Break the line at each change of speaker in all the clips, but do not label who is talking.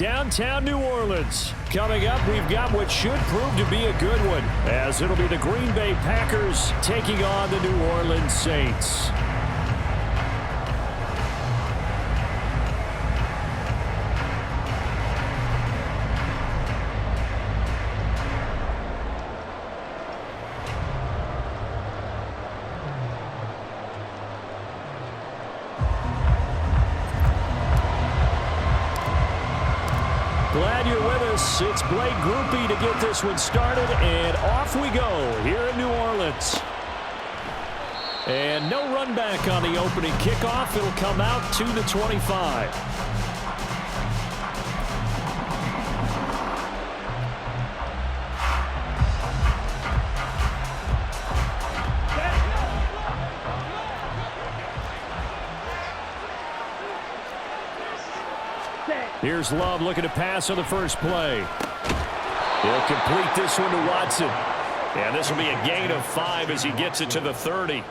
Downtown New Orleans. Coming up, we've got what should prove to be a good one, as it'll be the Green Bay Packers taking on the New Orleans Saints. Glad you're with us. It's Blake Groupie to get this one started, and off we go here in New Orleans. And no run back on the opening kickoff. It'll come out to the 25. Here's Love looking to pass on the first play. He'll complete this one to Watson. And this will be a gain of 5 as he gets it to the 30.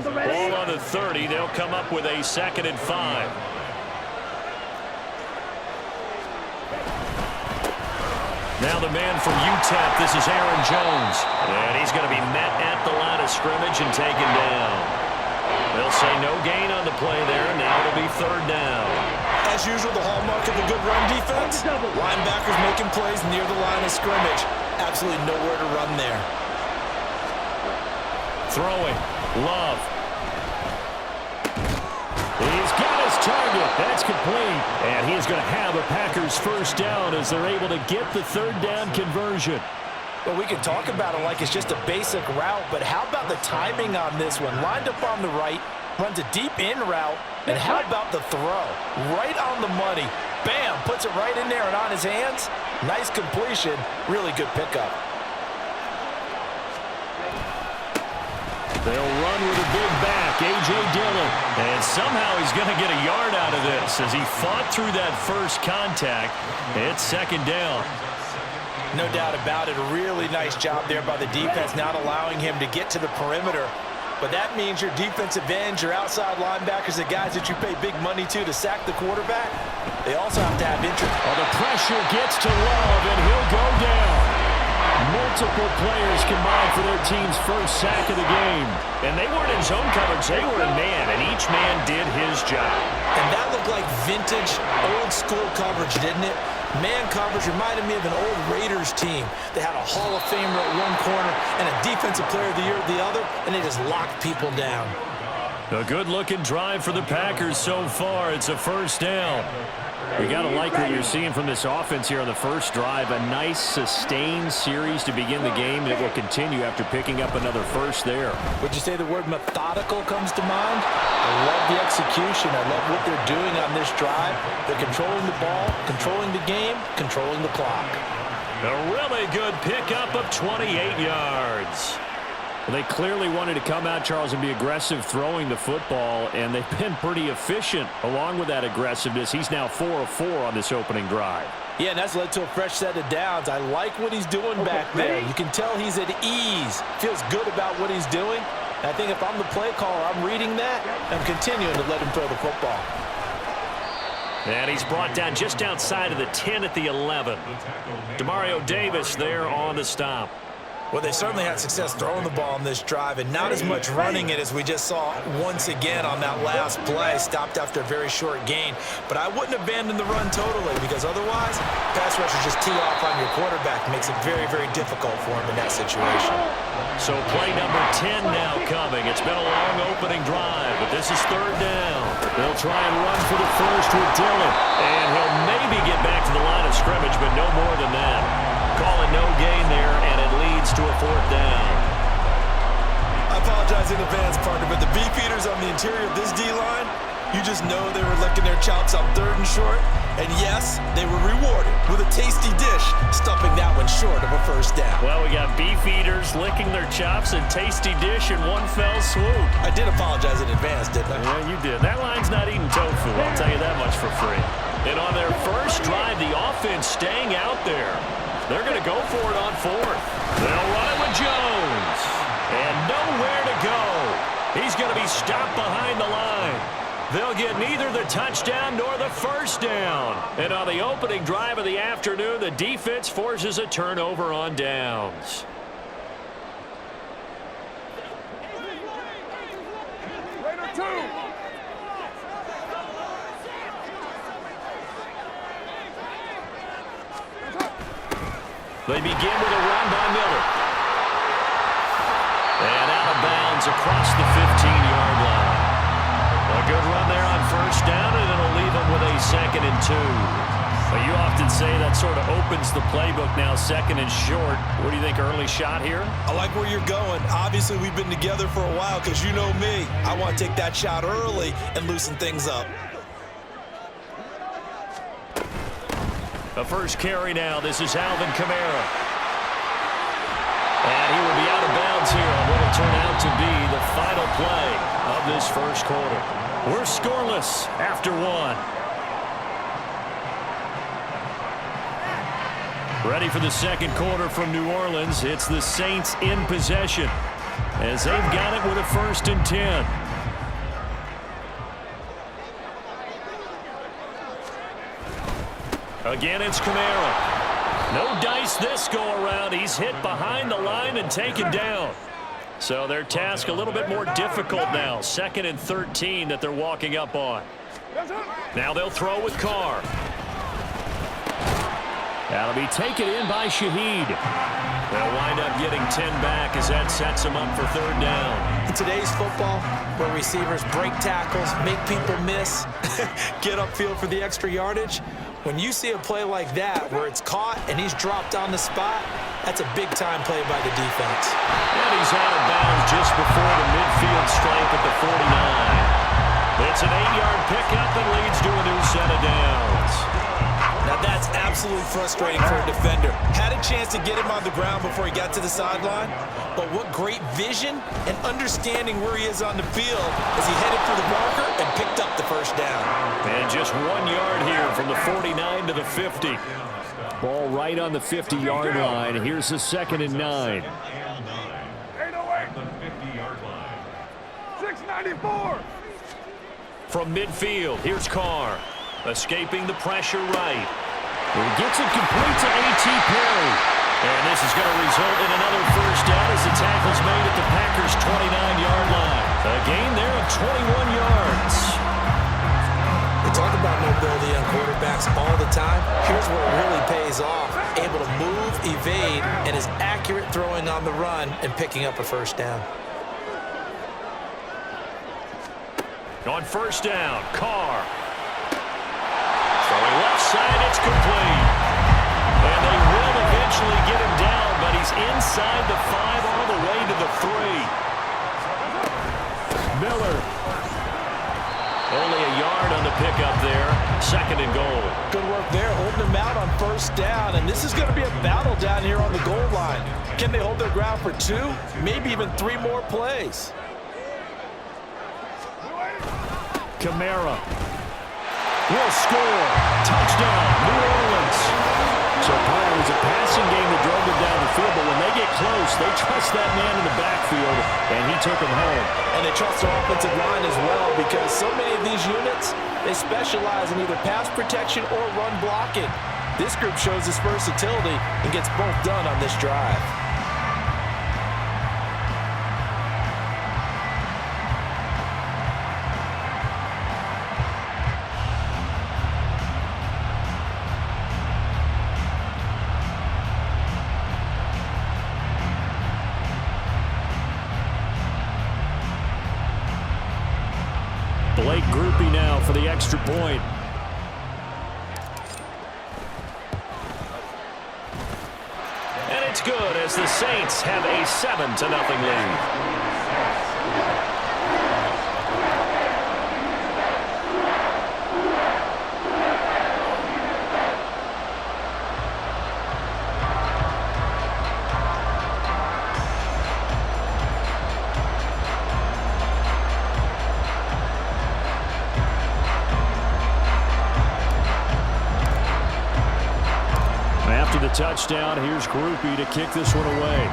Ball on the 30. They'll come up with a 2nd and 5. Now the man from UTEP, this is Aaron Jones. And he's going to be met at the line of scrimmage and taken down. They'll say no gain on the play there. Now it'll be 3rd down.
As usual, the hallmark of a good run defense, linebackers making plays near the line of scrimmage. Absolutely nowhere to run there.
Throwing. Love. He's got his target. That's complete. And he's going to have a Packers first down as they're able to get the 3rd down conversion.
Well, we can talk about it like it's just a basic route, but how about the timing on this one? Lined up on the right, runs a deep in route, and how about the throw? Right on the money. Bam, puts it right in there and on his hands. Nice completion. Really good pickup.
They'll run with a big back, A.J. Dillon. And somehow he's going to get a yard out of this as he fought through that first contact. It's 2nd down.
No doubt about it. A really nice job there by the defense, not allowing him to get to the perimeter. But that means your defensive ends, your outside linebackers, the guys that you pay big money to sack the quarterback, they also have to have interest.
Oh, the pressure gets to Love, and he'll go down. Multiple players combined for their team's first sack of the game. And they weren't in zone coverage, they were in man, and each man did his job.
And that looked like vintage, old-school coverage, didn't it? Man coverage reminded me of an old Raiders team. They had a Hall of Famer at one corner and a Defensive Player of the Year at the other, and they just locked people down.
A good-looking drive for the Packers so far. It's a first down. You got to like what you're seeing from this offense here on the first drive. A nice, sustained series to begin the game, and it will continue after picking up another first there.
Would you say the word methodical comes to mind? I love the execution. I love what they're doing on this drive. They're controlling the ball, controlling the game, controlling the clock.
A really good pickup of 28 yards. Well, they clearly wanted to come out, Charles, and be aggressive throwing the football, and they've been pretty efficient along with that aggressiveness. He's now 4 of 4 on this opening drive.
Yeah, and that's led to a fresh set of downs. I like what he's doing back there. You can tell he's at ease, feels good about what he's doing. And I think if I'm the play caller, I'm reading that, and I'm continuing to let him throw the football.
And he's brought down just outside of the 10 at the 11. Demario Davis there on the stop.
Well, they certainly had success throwing the ball on this drive, and not as much running it as we just saw once again on that last play. Stopped after a very short gain. But I wouldn't abandon the run totally, because otherwise, pass rushers just tee off on your quarterback. Makes it very, very difficult for him in that situation.
So play number 10 now coming. It's been a long opening drive, but this is 3rd down. They'll try and run for the first with Dillon. And he'll maybe get back to the line of scrimmage, but no more than that. Call it no gain there, and it leads to a 4th down.
I apologize in advance, partner, but the beefeaters on the interior of this D-line, you just know they were licking their chops on 3rd and short. And yes, they were rewarded with a tasty dish, stuffing that one short of a first down.
Well, we got beefeaters licking their chops and tasty dish in one fell swoop.
I did apologize in advance, didn't I?
Yeah, you did. That line's not eating tofu, I'll tell you that much for free. And on their first drive, the offense staying out there. They're going to go for it on 4th. They'll run it with Jones. And nowhere to go. He's going to be stopped behind the line. They'll get neither the touchdown nor the first down. And on the opening drive of the afternoon, the defense forces a turnover on downs. They begin with a run by Miller. And out of bounds across the 15-yard line. A good run there on first down, and it'll leave them with a 2nd and 2. But you often say that sort of opens the playbook now, 2nd and short. What do you think, early shot here?
I like where you're going. Obviously, we've been together for a while because you know me. I want to take that shot early and loosen things up.
The first carry now. This is Alvin Kamara. And he will be out of bounds here on what will turn out to be the final play of this first quarter. We're scoreless after 1. Ready for the second quarter from New Orleans. It's the Saints in possession as they've got it with a 1st and 10. Again, it's Kamara. No dice this go-around. He's hit behind the line and taken down. So their task a little bit more difficult now. 2nd and 13 that they're walking up on. Now they'll throw with Carr. That'll be taken in by Shaheed. They'll wind up getting 10 back as that sets them up for 3rd down.
In today's football, where receivers break tackles, make people miss, get upfield for the extra yardage, when you see a play like that where it's caught and he's dropped on the spot, that's a big-time play by the defense.
And he's out of bounds just before the midfield stripe at the 49. It's an 8-yard pickup that leads to a new set of downs.
Now that's absolutely frustrating for a defender. Had a chance to get him on the ground before he got to the sideline, but what great vision and understanding where he is on the field as he headed for the marker and picked up the first down.
And just 1 yard here from the 49 to the 50. Ball right on the 50-yard line. Here's the 2nd and 9.
808. The 50-yard line. 694.
From midfield, here's Carr. Escaping the pressure right. He gets it complete to A.T. Perry. And this is going to result in another first down as the tackle's made at the Packers' 29-yard line. A gain there of 21 yards.
They talk about mobility on quarterbacks all the time. Here's where it really pays off. Able to move, evade, and is accurate throwing on the run and picking up a first down.
On first down, Carr. Throwing left side, it's complete. And they will eventually get him down, but he's inside the 5 all the way to the 3. Miller. Only a yard on the pickup there. 2nd and goal.
Good work there, holding him out on first down, and this is going to be a battle down here on the goal line. Can they hold their ground for 2, maybe even 3 more plays?
Kamara will score. Touchdown, New Orleans. So part of it was a passing game that drove them down the field, but when they get close, they trust that man in the backfield, and he took them home.
And they trust their offensive line as well, because so many of these units, they specialize in either pass protection or run blocking. This group shows its versatility and gets both done on this drive.
Blake Groupie now for the extra point. And it's good as the Saints have a 7-0 lead. After the touchdown, here's Groupie to kick this one away.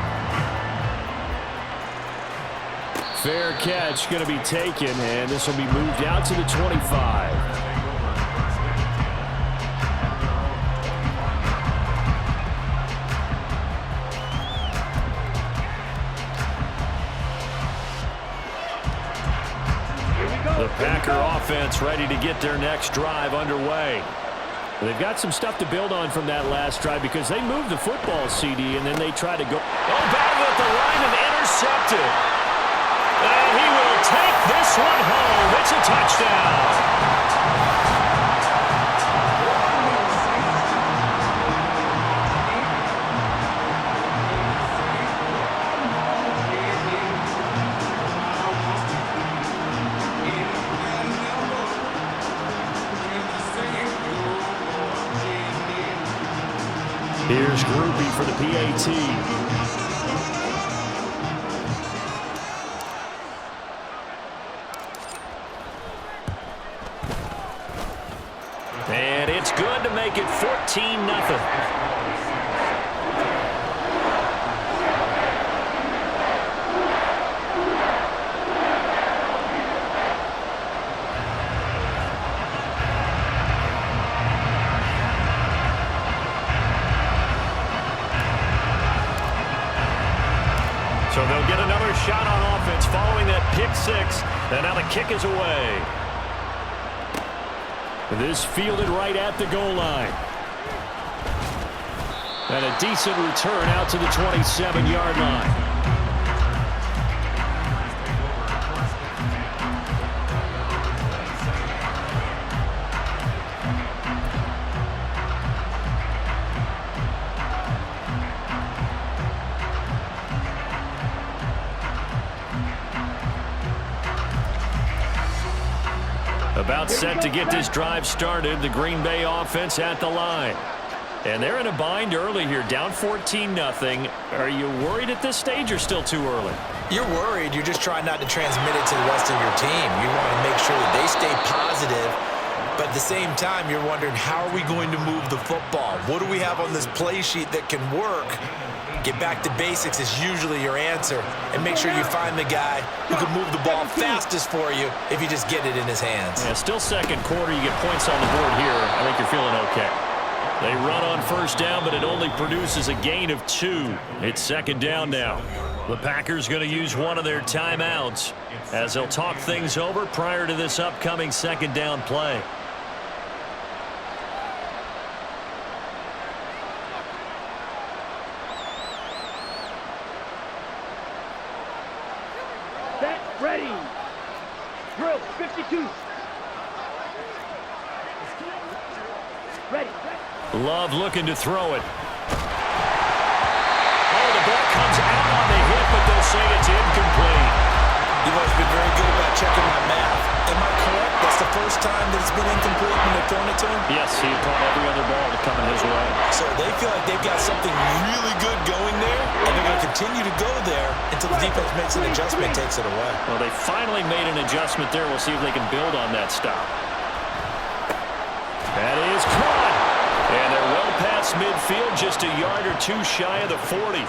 Fair catch going to be taken, and this will be moved out to the 25. The Packer offense ready to get their next drive underway. They've got some stuff to build on from that last drive because they moved the football, CD, and then they try to go. Oh, battle at the line and intercepted. And he will take this one home. It's a touchdown. Here's Groupie for the PAT. And it's good to make it 14-0. So they'll get another shot on offense following that pick six. And now the kick is away. This fielded right at the goal line. And a decent return out to the 27-yard line. About set to get this drive started. The Green Bay offense at the line. And they're in a bind early here, down 14-0. Are you worried at this stage or still too early?
You're worried. You're just trying not to transmit it to the rest of your team. You want to make sure that they stay positive. But at the same time, you're wondering, how are we going to move the football? What do we have on this play sheet that can work? Get back to basics is usually your answer. And make sure you find the guy who can move the ball fastest for you if you just get it in his hands.
Yeah, still second quarter. You get points on the board here. I think you're feeling okay. They run on first down, but it only produces a gain of 2. It's second down now. The Packers going to use one of their timeouts as they'll talk things over prior to this upcoming second down play.
Ready. Drill, 52. Ready.
Love looking to throw it. Oh, the ball comes out on the hit, but they'll say it's incomplete.
You've always been very good about checking my math. Am I correct? That's the first time that it's been incomplete when they've thrown it to him?
Yes, he had caught every other ball coming his way.
So they feel like they've got something really good going there, and they're going to continue to go there until the defense makes an adjustment, takes it away.
Well, they finally made an adjustment there. We'll see if they can build on that stop. That is caught. And they're well past midfield, just a yard or two shy of the 40.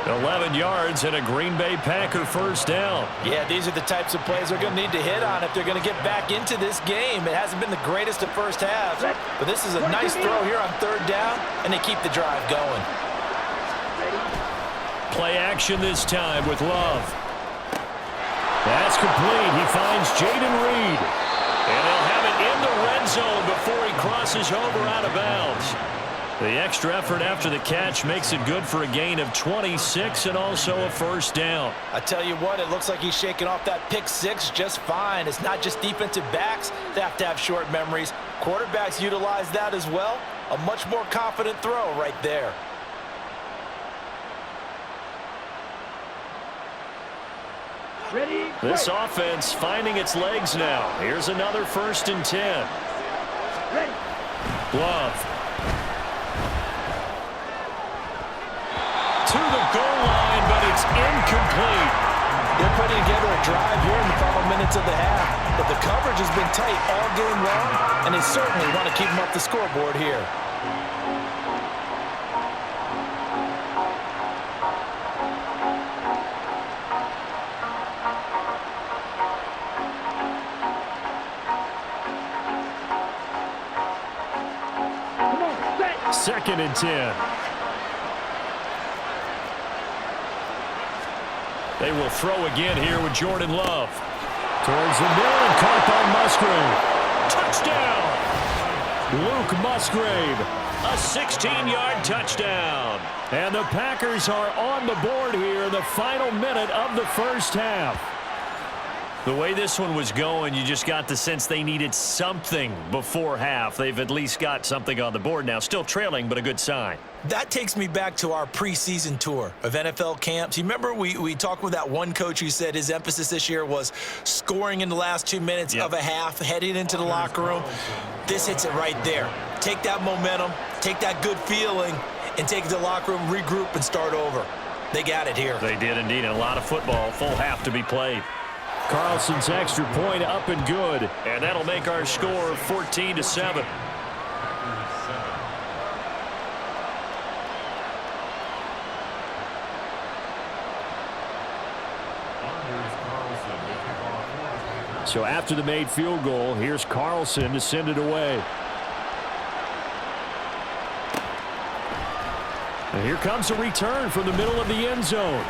11 yards and a Green Bay Packer first down.
Yeah, these are the types of plays they're going to need to hit on if they're going to get back into this game. It hasn't been the greatest of first halves, but this is a nice throw here on third down, and they keep the drive going.
Play action this time with Love. That's complete. He finds Jaden Reed. And they'll have it in the red zone before he crosses over out of bounds. The extra effort after the catch makes it good for a gain of 26 and also a first down.
I tell you what, it looks like he's shaking off that pick six just fine. It's not just defensive backs that have to have short memories. Quarterbacks utilize that as well. A much more confident throw right there.
Ready.
This offense finding its legs now. Here's another 1st and 10.
Ready.
Love. To the goal line, but it's incomplete.
They're putting together a drive here in the final minutes of the half, but the coverage has been tight all game long, and they certainly want to keep them off the scoreboard here.
2nd and 10. They will throw again here with Jordan Love. Towards the middle and caught by Musgrave. Touchdown! Luke Musgrave, a 16-yard touchdown. And the Packers are on the board here in the final minute of the first half. The way this one was going, you just got the sense they needed something before half. They've at least got something on the board now. Still trailing, but a good sign.
That takes me back to our preseason tour of NFL camps. You remember we talked with that one coach who said his emphasis this year was scoring in the last 2 minutes of a half, heading into the locker room. This hits it right there. Take that momentum, take that good feeling, and take it to the locker room, regroup, and start over. They got it here.
They did indeed. A lot of football, full half to be played. Carlson's extra point up and good. And that'll make our score 14-7. So after the made field goal, here's Carlson to send it away. And here comes a return from the middle of the end zone.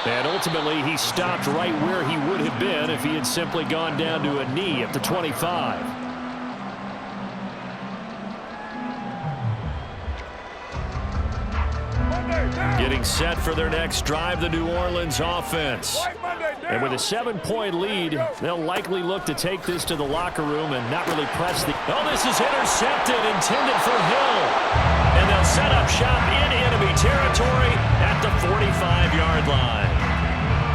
And ultimately, he stopped right where he would have been if he had simply gone down to a knee at the 25. Getting set for their next drive, the New Orleans offense. And with a 7-point lead, they'll likely look to take this to the locker room and not really press the... Oh, this is intercepted, intended for Hill. And they'll set up shop in enemy territory at the 45-yard line.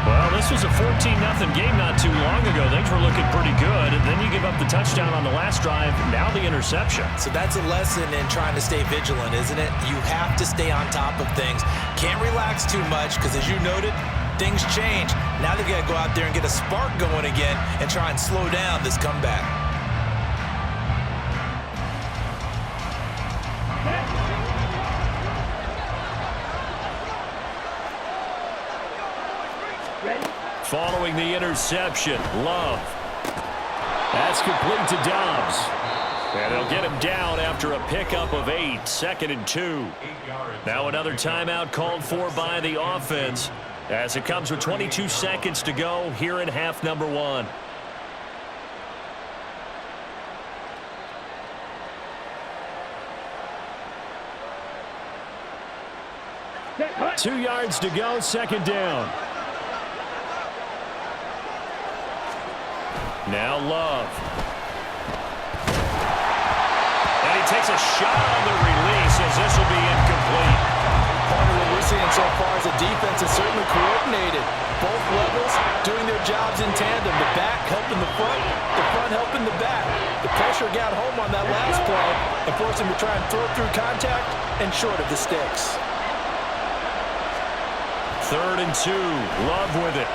Well, this was a 14-0 game not too long ago. Things were looking pretty good. And then you give up the touchdown on the last drive. Now the interception.
So that's a lesson in trying to stay vigilant, isn't it? You have to stay on top of things. Can't relax too much because, as you noted, things change. Now they've got to go out there and get a spark going again and try and slow down this comeback.
Following the interception, Love. That's complete to Dobbs. And they'll get him down after a pickup of 8, 2nd and 2. Now another timeout called for by the offense as it comes with 22 seconds to go here in half number 1.
Set,
2 yards to go, 2nd down. Now Love. And he takes a shot on the release as this will be incomplete.
Part of what we're seeing so far is the defense is certainly coordinated. Both levels doing their jobs in tandem. The back helping the front helping the back. The pressure got home on that last play and forced him to try and throw through contact and short of the sticks.
3rd and 2. Love with it.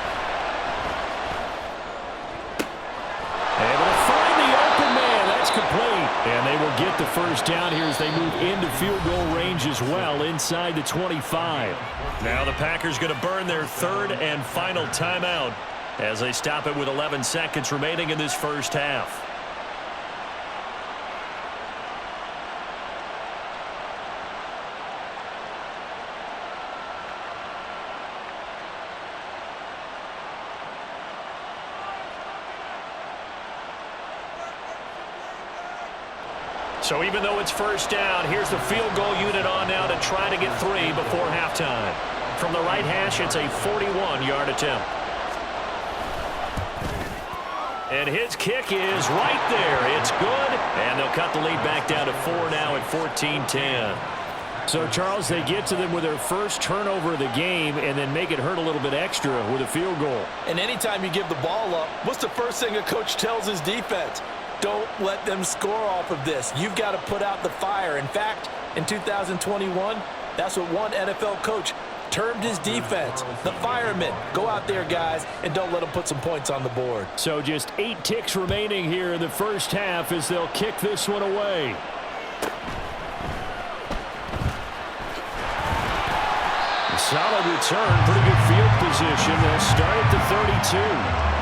Able to find the open man. That's complete. And they will get the first down here as they move into field goal range as well inside the 25. Now the Packers going to burn their 3rd and final timeout as they stop it with 11 seconds remaining in this first half. So even though it's first down, here's the field goal unit on now to try to get 3 before halftime. From the right hash, it's a 41-yard attempt. And his kick is right there. It's good. And they'll cut the lead back down to 4 now at 14-10. So, Charles, they get to them with their first turnover of the game and then make it hurt a little bit extra with a field goal.
And anytime you give the ball up, what's the first thing a coach tells his defense? Don't let them score off of this. You've got to put out the fire. In fact, in 2021, that's what one NFL coach termed his defense. The firemen. Go out there, guys, and don't let them put some points on the board.
So just 8 ticks remaining here in the first half as they'll kick this one away. A solid return. Pretty good field position. They'll start at the 32.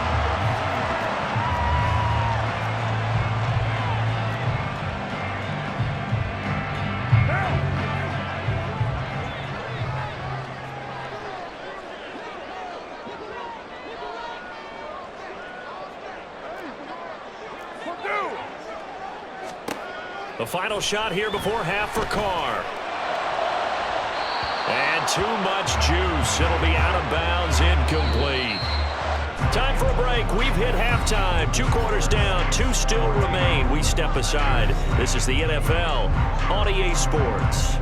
final shot here before half for Carr. And too much juice. It'll be out of bounds, incomplete. Time for a break. We've hit halftime. 2 quarters down, 2 still remain. We step aside. This is the NFL on EA Sports.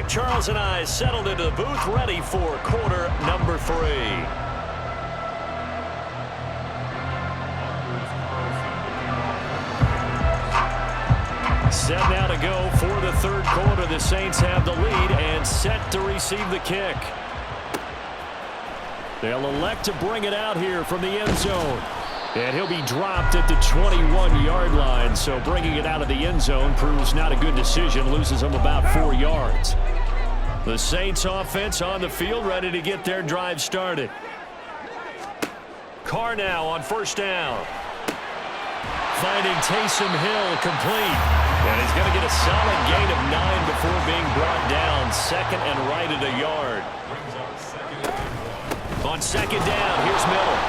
Charles and I settled into the booth, ready for quarter number 3. Set now to go for the 3rd quarter. The Saints have the lead and set to receive the kick. They'll elect to bring it out here from the end zone. And he'll be dropped at the 21-yard line, so bringing it out of the end zone proves not a good decision, loses him about 4 yards. The Saints offense on the field, ready to get their drive started. Carr now on 1st down. Finding Taysom Hill complete. And he's going to get a solid gain of 9 before being brought down. 2nd and right at a yard. On 2nd down, here's Miller.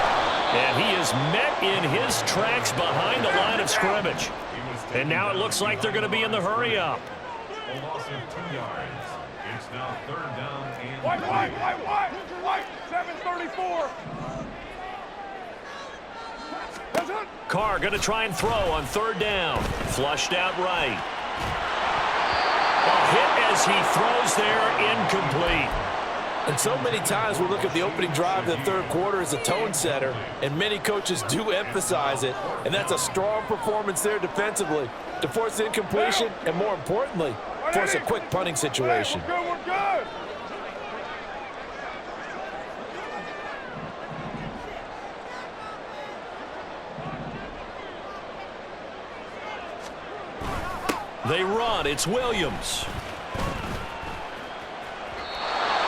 And he is met in his tracks behind the line of scrimmage. And now it looks like they're going to be in the hurry-up.
A loss of 2 yards. It's now 3rd down and
White, 734.
Carr going to try and throw on 3rd down. Flushed out right. A hit as he throws there, incomplete.
And so many times we look at the opening drive of the 3rd quarter as a tone setter, and many coaches do emphasize it, and that's a strong performance there defensively to force incompletion and, more importantly, force a quick punting situation.
We're good.
They run. It's Williams.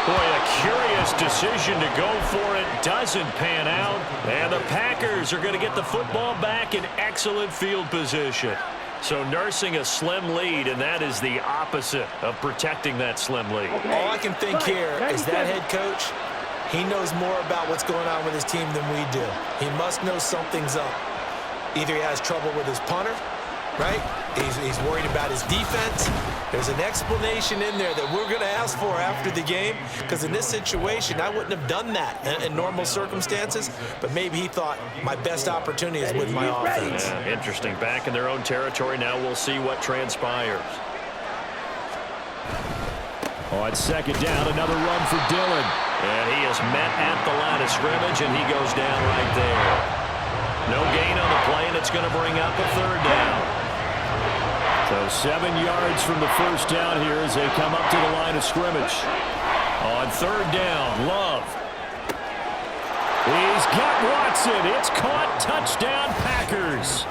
Boy, a curious decision to go for it. Doesn't pan out. And the Packers are going to get the football back in excellent field position. So nursing a slim lead, and that is the opposite of protecting that slim lead.
All I can think here is that head coach, he knows more about what's going on with his team than we do. He must know something's up. Either he has trouble with his punter, right? He's worried about his defense. There's an explanation in there that we're going to ask for after the game, because in this situation, I wouldn't have done that in normal circumstances, but maybe he thought my best opportunity is with my offense.
Yeah, interesting. Back in their own territory now. We'll see what transpires. On 2nd down, another run for Dillon. And he is met at the line of scrimmage, and he goes down right there. No gain on the play, and it's going to bring up a 3rd down. So 7 yards from the 1st down here as they come up to the line of scrimmage. On 3rd down, Love. He's got Watson. It's caught. Touchdown, Packers.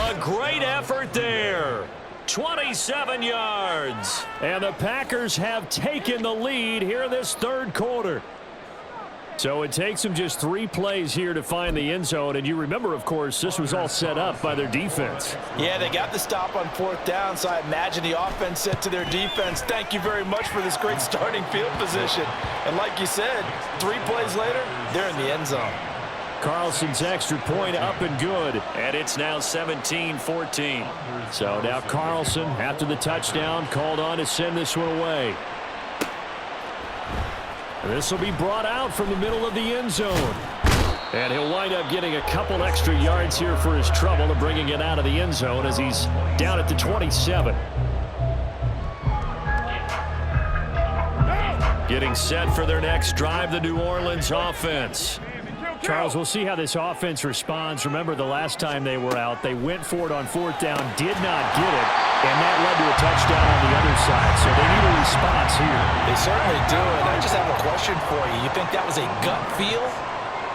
A great effort there. 27 yards. And the Packers have taken the lead here in this 3rd quarter. So it takes them just 3 plays here to find the end zone. And you remember, of course, this was all set up by their defense.
Yeah, they got the stop on 4th down, so I imagine the offense said to their defense, thank you very much for this great starting field position. And like you said, 3 plays later, they're in the end zone.
Carlson's extra point up and good. And it's now 17-14. So now Carlson, after the touchdown, called on to send this one away. This will be brought out from the middle of the end zone. And he'll wind up getting a couple extra yards here for his trouble to bringing it out of the end zone as he's down at the 27. Getting set for their next drive, the New Orleans offense. Charles, we'll see how this offense responds. Remember, the last time they were out, they went for it on 4th down, did not get it, and that led to a touchdown on the other side. So they need a response here.
They certainly do, and I just have a question for you. You think that was a gut feel,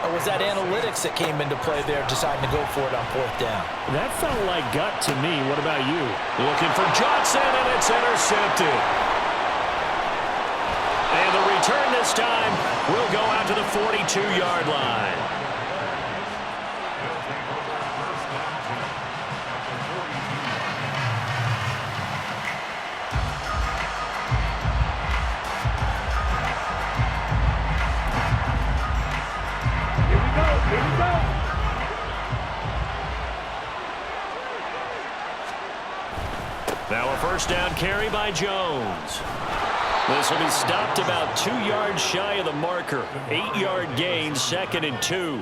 Or was that analytics that came into play there, deciding to go for it on 4th down?
That felt like gut to me. What about you? Looking for Johnson, and it's intercepted. And the return this time will go out to the 42-yard line. Now a first down carry by Jones. This will be stopped about 2 yards shy of the marker. 8-yard gain, 2nd and 2.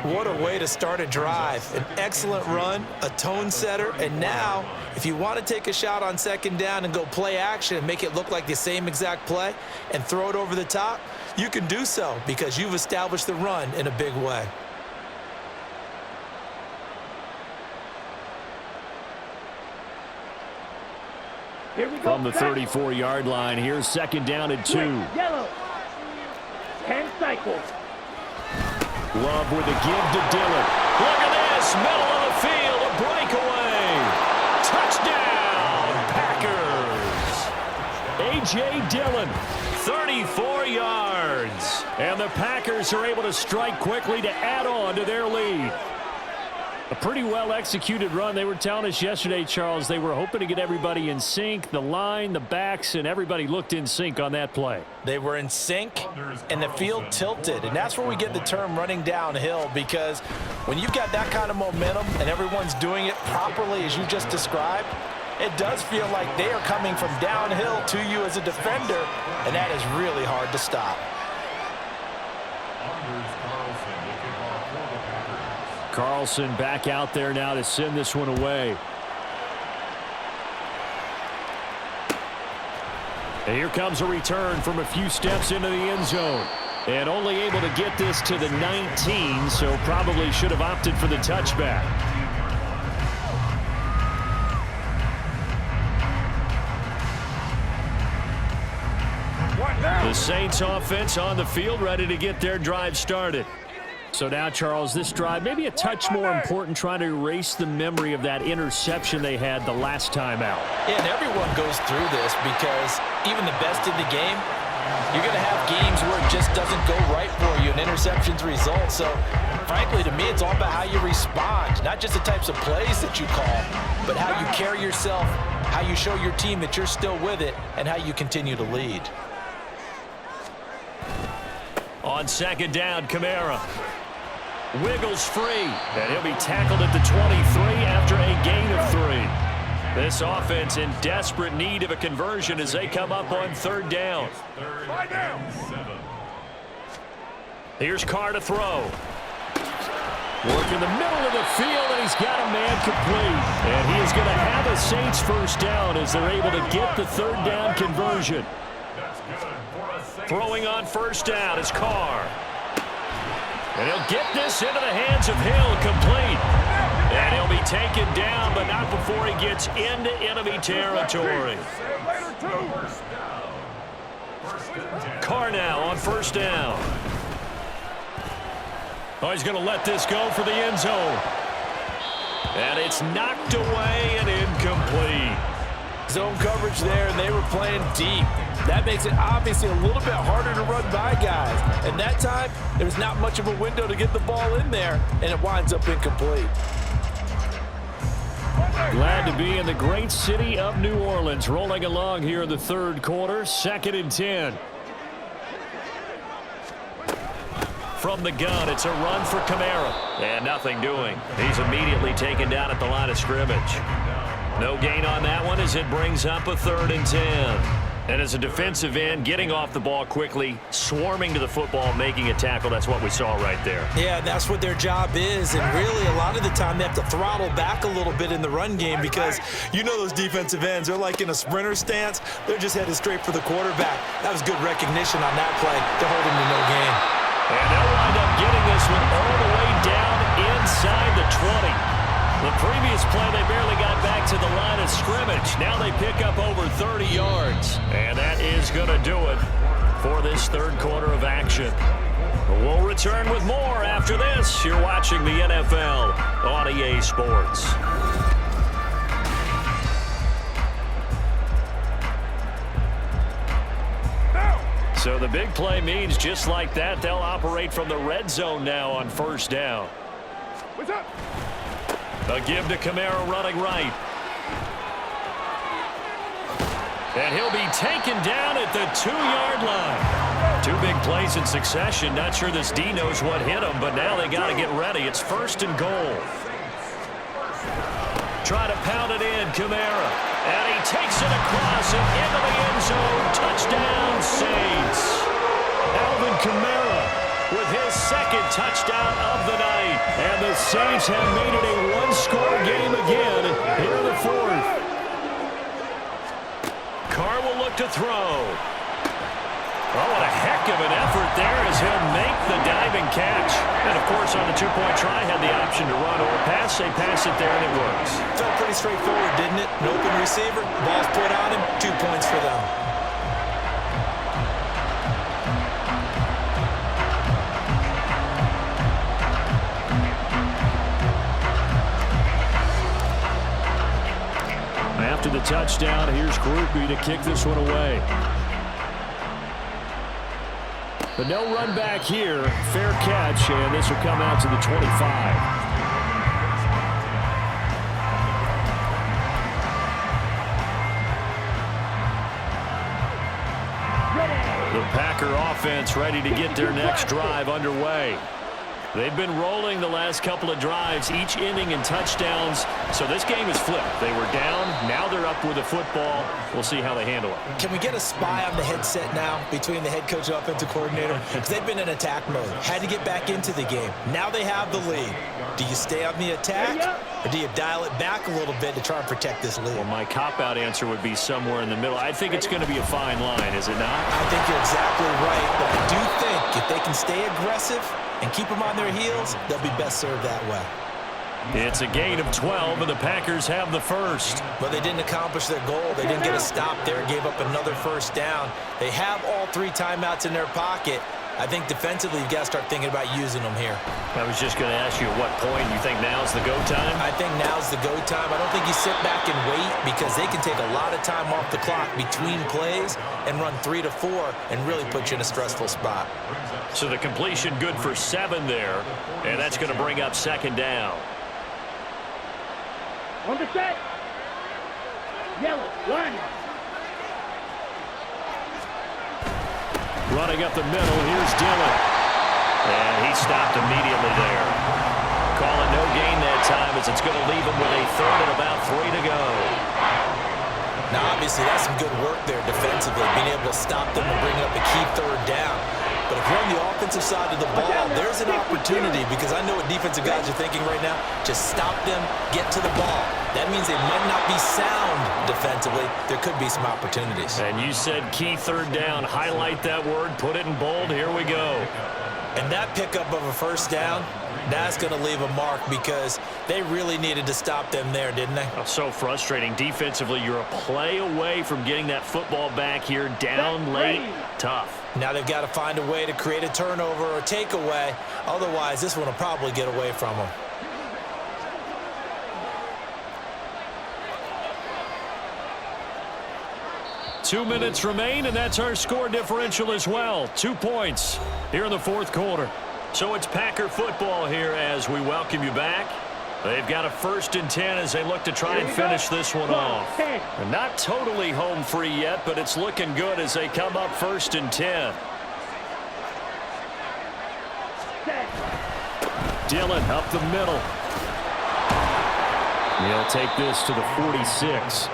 What a way to start a drive. An excellent run, a tone setter, and now if you want to take a shot on 2nd down and go play action and make it look like the same exact play and throw it over the top, you can do so because you've established the run in a big way.
From the 34-yard line, here's 2nd down and 2.
Yellow. 10 cycles.
Love with a give to Dillon. Look at this, middle of the field, a breakaway. Touchdown, Packers. A.J. Dillon, 34 yards. And the Packers are able to strike quickly to add on to their lead. A pretty well-executed run. They were telling us yesterday, Charles, they were hoping to get everybody in sync, the line, the backs, and everybody looked in sync on that play.
They were in sync, and the field tilted, and that's where we get the term running downhill, because when you've got that kind of momentum and everyone's doing it properly as you just described, it does feel like they are coming from downhill to you as a defender, and that is really hard to stop.
Carlson back out there now to send this one away. And here comes a return from a few steps into the end zone. And only able to get this to the 19, so probably should have opted for the touchback. The Saints offense on the field, ready to get their drive started. So now, Charles, this drive maybe a touch more important, trying to erase the memory of that interception they had the last time out.
Yeah, and everyone goes through this because even the best in the game, you're going to have games where it just doesn't go right for you and interceptions result. So, frankly, to me, it's all about how you respond, not just the types of plays that you call, but how you carry yourself, how you show your team that you're still with it, and how you continue to lead.
On 2nd down, Kamara wiggles free, and he'll be tackled at the 23 after a gain of 3. This offense in desperate need of a conversion as they come up on 3rd down. Here's Carr to throw. Work in the middle of the field, and he's got a man complete. And he is going to have a Saints first down as they're able to get the 3rd down conversion. Throwing on 1st down is Carr. And he'll get this into the hands of Hill, complete. And he'll be taken down, but not before he gets into enemy territory. Carr now on 1st down. Oh, he's going to let this go for the end zone. And it's knocked away and incomplete.
Zone coverage there, and they were playing deep. That makes it obviously a little bit harder to run by guys. And that time, there's not much of a window to get the ball in there, and it winds up incomplete.
Glad to be in the great city of New Orleans, rolling along here in the 3rd quarter, 2nd and 10. From the gun, it's a run for Kamara. And nothing doing. He's immediately taken down at the line of scrimmage. No gain on that one as it brings up a 3rd and 10. And as a defensive end, getting off the ball quickly, swarming to the football, making a tackle, that's what we saw right there.
Yeah, that's what their job is, and really a lot of the time they have to throttle back a little bit in the run game because you know those defensive ends, they're like in a sprinter stance. They're just headed straight for the quarterback. That was good recognition on that play to hold him to no gain.
And they'll wind up getting this one all the way down inside the 20. The previous play, they barely got back to the line of scrimmage. Now they pick up over 30 yards. And that is going to do it for this 3rd quarter of action. We'll return with more after this. You're watching the NFL on EA Sports. So the big play means just like that, they'll operate from the red zone now on first down.
What's up?
A give to Kamara running right. And he'll be taken down at the 2-yard line. 2 big plays in succession. Not sure this D knows what hit him, but now they got to get ready. It's first and goal. Try to pound it in, Kamara. And he takes it across and into the end zone. Touchdown, Saints. Alvin Kamara with his second touchdown of the night. And the Saints have made it a one-score game again here in the fourth. Carr will look to throw. Oh, what a heck of an effort there as he'll make the diving catch. And, of course, on the 2-point try, had the option to run or pass. They pass it there, and it works.
Felt pretty straightforward, didn't it? An open receiver, ball's put on him, 2 points for them.
After the touchdown, here's Groupie to kick this one away. But no run back here. Fair catch, and this will come out to the 25. The Packer offense ready to get their next drive underway. They've been rolling the last couple of drives, each inning in touchdowns. So this game is flipped. They were down. Now they're up with the football. We'll see how they handle it.
Can we get a spy on the headset now between the head coach and offensive coordinator? Because they've been in attack mode. Had to get back into the game. Now they have the lead. Do you stay on the attack, or do you dial it back a little bit to try and protect this lead?
Well, my cop-out answer would be somewhere in the middle. I think it's going to be a fine line, is it not?
I think you're exactly right, but I do think if they can stay aggressive and keep them on their heels, they'll be best served that way.
It's a gain of 12, and the Packers have the first.
But they didn't accomplish their goal. They didn't get a stop there, gave up another first down. They have all 3 timeouts in their pocket. I think defensively, you've got to start thinking about using them here.
I was just going to ask you at what point you think now's the go time?
I think now's the go time. I don't think you sit back and wait because they can take a lot of time off the clock between plays and run 3 to 4 and really put you in a stressful spot.
So the completion good for 7 there, and that's going to bring up second down.
On the set. Yellow, 1.
Running up the middle, here's Dillon. And he stopped immediately there. Calling no gain that time as it's going to leave him with a third and about 3 to go.
Now, obviously, that's some good work there defensively, being able to stop them and bring up a key third down. But if you're on the offensive side of the ball, there's an opportunity because I know what defensive guys are thinking right now. Just stop them, get to the ball. That means they might not be sound defensively. There could be some opportunities.
And you said key third down. Highlight that word. Put it in bold. Here we go.
And that pickup of a first down, that's going to leave a mark because they really needed to stop them there, didn't they?
Oh, so frustrating. Defensively, you're a play away from getting that football back here. Down late. Tough.
Now they've got to find a way to create a turnover or takeaway. Otherwise, this one will probably get away from them.
Two minutes remain, and that's our score differential as well. 2 points here in the fourth quarter. So it's Packer football here as we welcome you back. They've got a 1st and 10 as they look to try and finish this one off. They're not totally home free yet, but it's looking good as they come up 1st and 10. Dillon up the middle. He'll take this to the 46.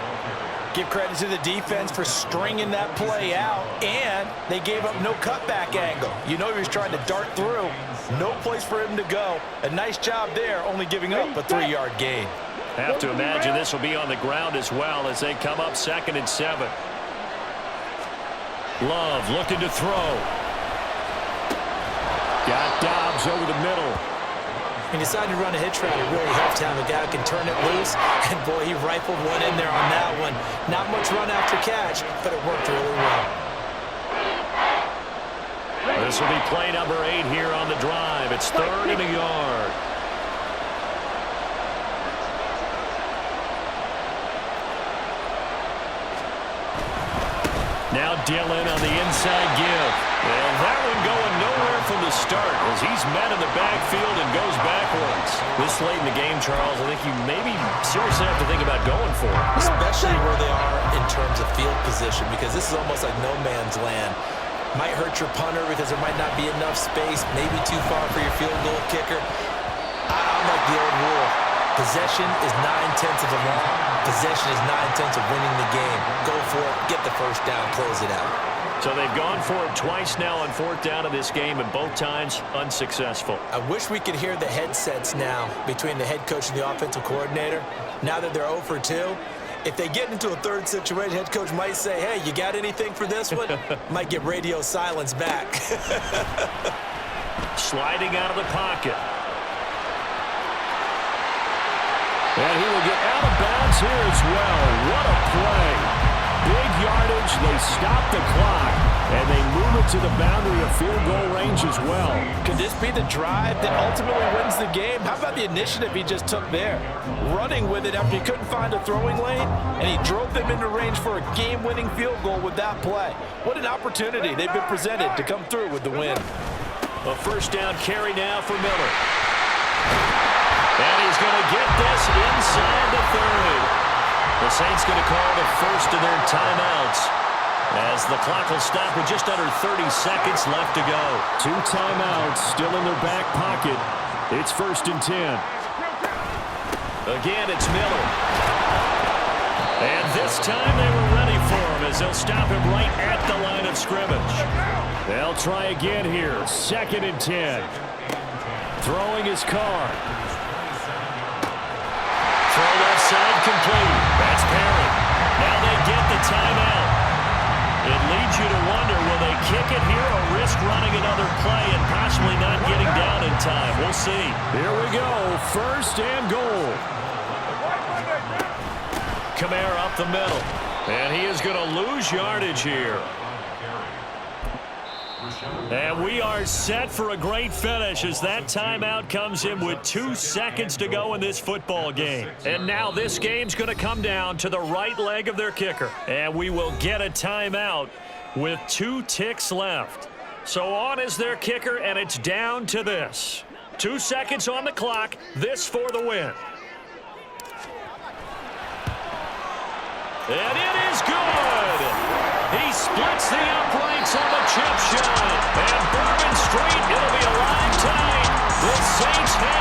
Give credit to the defense for stringing that play out, and they gave up no cutback angle. You know he was trying to dart through. No place for him to go. A nice job there, only giving up a 3-yard gain.
Have to imagine this will be on the ground as well as they come up 2nd and 7. Love looking to throw. Got Dobbs over the middle.
When you decide to run a hitch route, it really helps to have a guy who can turn it loose. And, boy, he rifled one in there on that one. Not much run after catch, but it worked really well.
This will be play number 8 here on the drive. It's 3rd and a yard. Now Dillon on the inside give. And that one going nowhere from the start as he's met in the backfield and goes backwards. This late in the game, Charles, I think you maybe seriously have to think about going for it.
Especially where they are in terms of field position, because this is almost like no man's land. Might hurt your punter because there might not be enough space, maybe too far for your field goal kicker. I'm like the old rule. Possession is 9/10 of the law. Possession is 9/10 of winning the game. Go for it, get the first down, close it out.
So they've gone for it twice now on 4th down in this game, and both times unsuccessful.
I wish we could hear the headsets now between the head coach and the offensive coordinator. Now that they're 0 for 2, if they get into a third situation, head coach might say, hey, you got anything for this one? Might get radio silence back.
Sliding out of the pocket. And he will get out of bounds here as well. What a play. Big yardage. They stop the clock, and they move it to the boundary of field goal range as well.
Could this be the drive that ultimately wins the game? How about the initiative he just took there? Running with it after he couldn't find a throwing lane, and he drove them into range for a game-winning field goal with that play. What an opportunity they've been presented to come through with the win.
A first down carry now for Miller. And he's going to get this inside the 30. The Saints going to call the first of their timeouts as the clock will stop with just under 30 seconds left to go.
2 timeouts still in their back pocket. It's 1st and 10.
Again, it's Miller. And this time they were ready for him as they'll stop him right at the line of scrimmage.
They'll try again here. 2nd and 10. Throwing his car.
Throw left side complete. That's Perry. Now they get the timeout. It leads you to wonder, will they kick it here or risk running another play and possibly not getting down in time? We'll see.
Here we go. 1st and goal.
Kamara up the middle. And he is going to lose yardage here. And we are set for a great finish as that timeout comes in with 2 seconds to go in this football game. And now this game's going to come down to the right leg of their kicker. And we will get a timeout with 2 ticks left. So on is their kicker, and it's down to this. 2 seconds on the clock. This for the win. And it is good. He splits the uprights on the chip shot. And Bourbon Street, it'll be a live tie. The Saints have